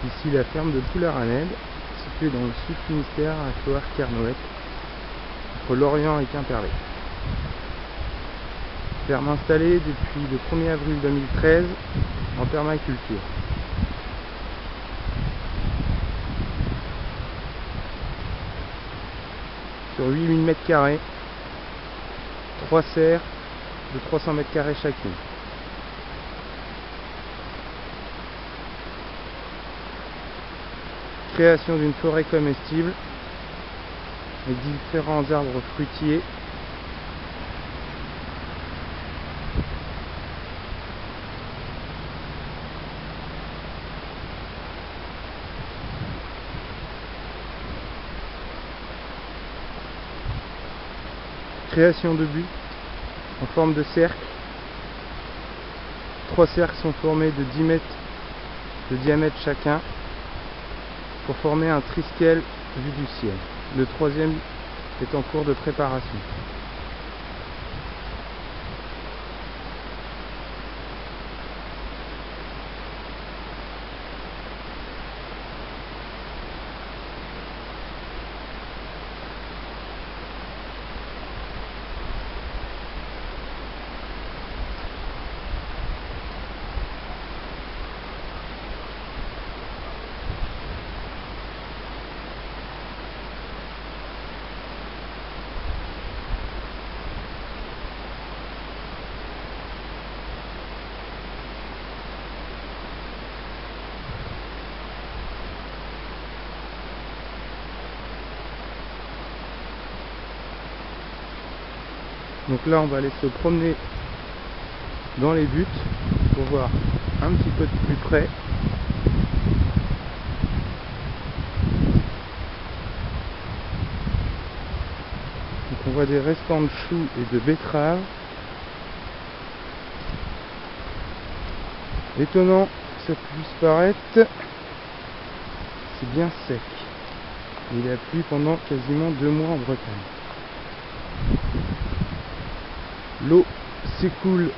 Ici la ferme de Poularaned, située dans le sud Finistère à Cloire-Carnoët, entre Lorient et Quimperlé. Ferme installée depuis le 1er avril 2013 en permaculture. Sur 8000 m², 3 serres de 300 m² chacune. Création d'une forêt comestible et différents arbres fruitiers. Création de buts en forme de cercle. 3 cercles sont formés de 10 mètres de diamètre chacun pour former un triskel vu du ciel. Le troisième est en cours de préparation. Donc là on va aller se promener dans les buttes pour voir un petit peu de plus près. Donc on voit des restants de choux et de betteraves. Étonnant que ça puisse paraître, c'est bien sec. Il a plu pendant quasiment 2 mois en Bretagne. L'eau s'écoule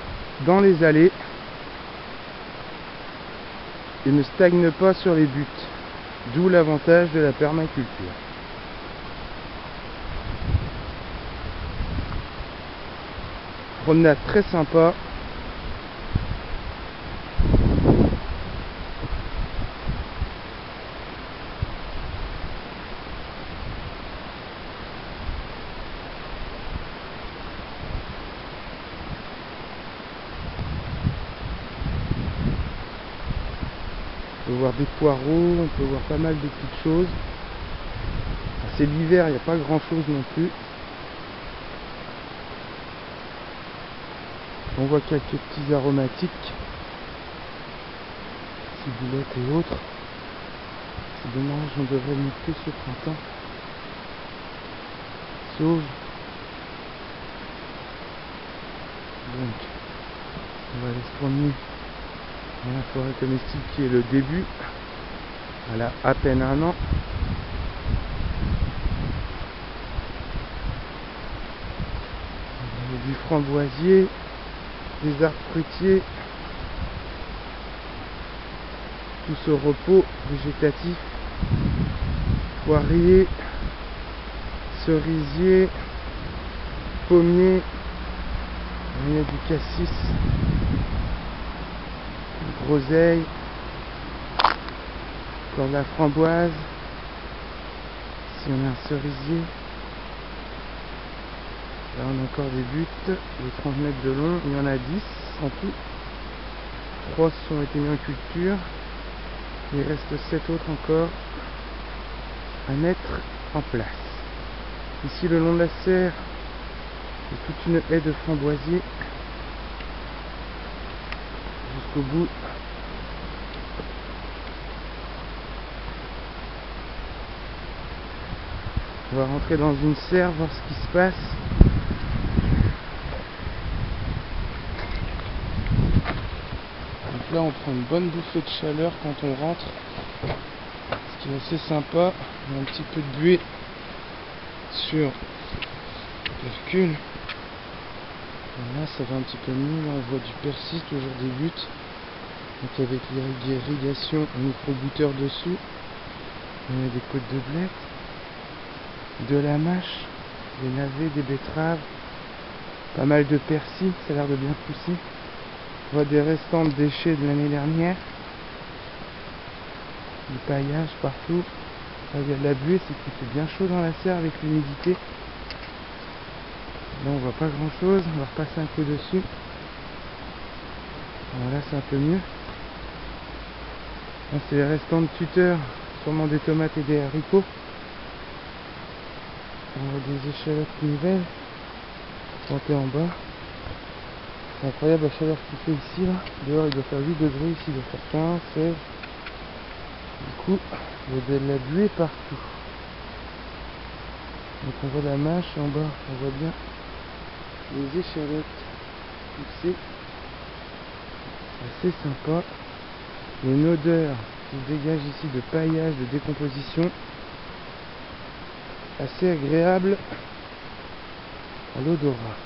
dans les allées et ne stagne pas sur les buttes, d'où l'avantage de la permaculture. Promenade très sympa. On peut voir des poireaux, on peut voir pas mal de petites choses. C'est l'hiver, il n'y a pas grand chose non plus. On voit quelques petits aromatiques, ciboulettes et autres. C'est dommage, on devrait venir que ce printemps. Sauve. Donc, on va aller se promener dans la forêt comestible qui est le début. Elle a à peine 1 an. Il y a du framboisier, des arbres fruitiers, tout ce repos végétatif, poirier, cerisier, pommier, il y a du cassis, du groseille, encore de la framboise, ici on a un cerisier. Là on a encore des buttes de 30 mètres de long, il y en a 10 en tout. 3 ont été mis en culture, il reste 7 autres encore à mettre en place. Ici le long de la serre, il y a toute une haie de framboisiers jusqu'au bout. On va rentrer dans une serre, voir ce qui se passe. Donc là on prend une bonne bouffée de chaleur quand on rentre, ce qui est assez sympa. Il y a un petit peu de buée sur le recul. Là ça va un petit peu mieux, on voit du persil, toujours des buttes. Donc avec l'irrigation micro-goutteur dessus, on a des côtes de blé, de la mâche, des navets, des betteraves, pas mal de persil, ça a l'air de bien pousser. On voit des restants de déchets de l'année dernière, du paillage partout. Là, il y a de la buée, c'est qu'il fait bien chaud dans la serre avec l'humidité. Là on voit pas grand chose, on va repasser un coup dessus. Alors là c'est un peu mieux. Là c'est les restants de tuteur, sûrement des tomates et des haricots. On voit des échalotes nouvelles plantées en bas. C'est incroyable la chaleur qu'il fait ici là. Dehors il doit faire 8 degrés, ici il doit faire 15, 16. Du coup il y a de la buée partout. Donc on voit la mâche en bas, on voit bien les échalotes poussées. Assez sympa. Il y a une odeur qui se dégage ici de paillage, de décomposition. Assez agréable à l'odorat.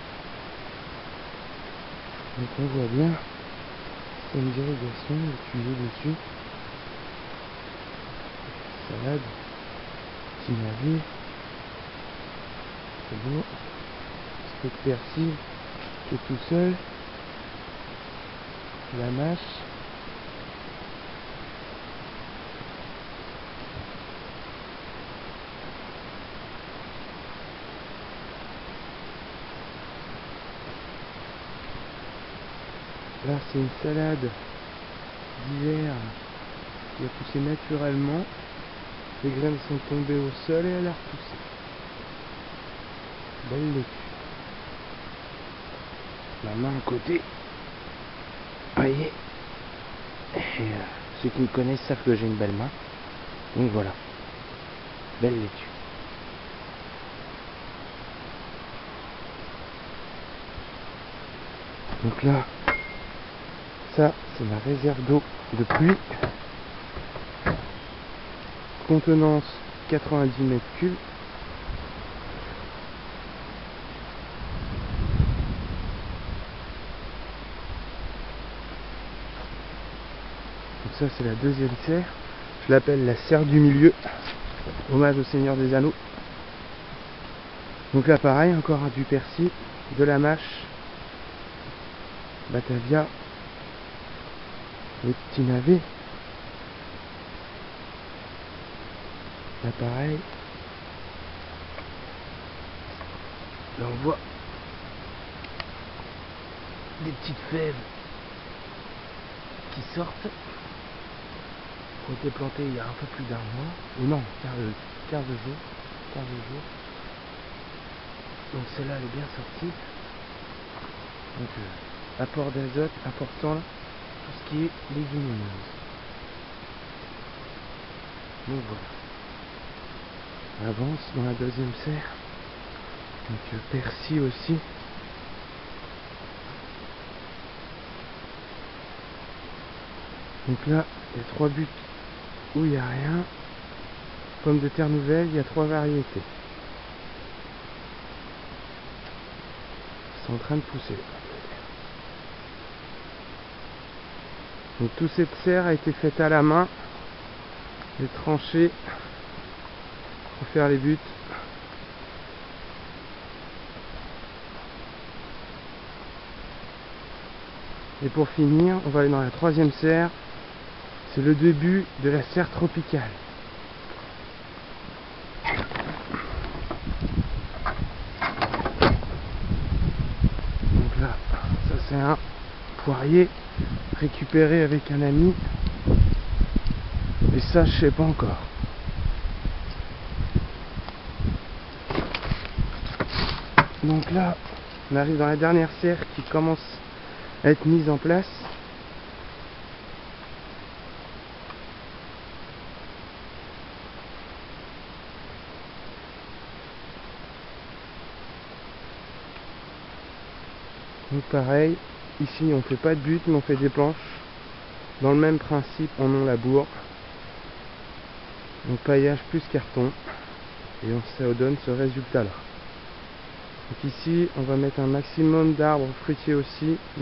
Donc on voit bien c'est une irrigation, le tuyau dessus. Salade, petit navet, c'est beau. Un peu de persil qui est tout seul. La mâche. Là c'est une salade d'hiver qui a poussé naturellement. Les graines sont tombées au sol et elle a repoussé. Belle laitue. La main à côté. Vous voyez. Et ceux qui me connaissent savent que j'ai une belle main. Donc voilà. Belle laitue. Donc là, ça c'est ma réserve d'eau de pluie. Contenance 90 mètres cubes. Donc ça c'est la deuxième serre. Je l'appelle la serre du milieu. Hommage au Seigneur des Anneaux. Donc là pareil, encore du persil, de la mâche, Batavia, les petits navets. Là pareil. Là on voit des petites fèves qui sortent. Qui ont été plantées il y a un peu plus d'un mois. Ou non, 15 jours. Donc celle-là elle est bien sortie. Donc apport d'azote important là, tout ce qui est légumineuse. Donc voilà. On avance dans la deuxième serre. Donc persil aussi. Donc là, il y a 3 buts où il n'y a rien. Pommes de terre nouvelles, il y a 3 variétés. Ils sont en train de pousser. Donc toute cette serre a été faite à la main. Les tranchées pour faire les buts. Et pour finir, on va aller dans la troisième serre. C'est le début de la serre tropicale. Donc là, ça c'est un poirier récupéré avec un ami. Et ça, je sais pas encore. Donc là, on arrive dans la dernière serre qui commence à être mise en place. Donc pareil, ici on fait pas de but mais on fait des planches. Dans le même principe, en non labour. Donc paillage plus carton. Et ça donne ce résultat là. Donc ici on va mettre un maximum d'arbres fruitiers aussi.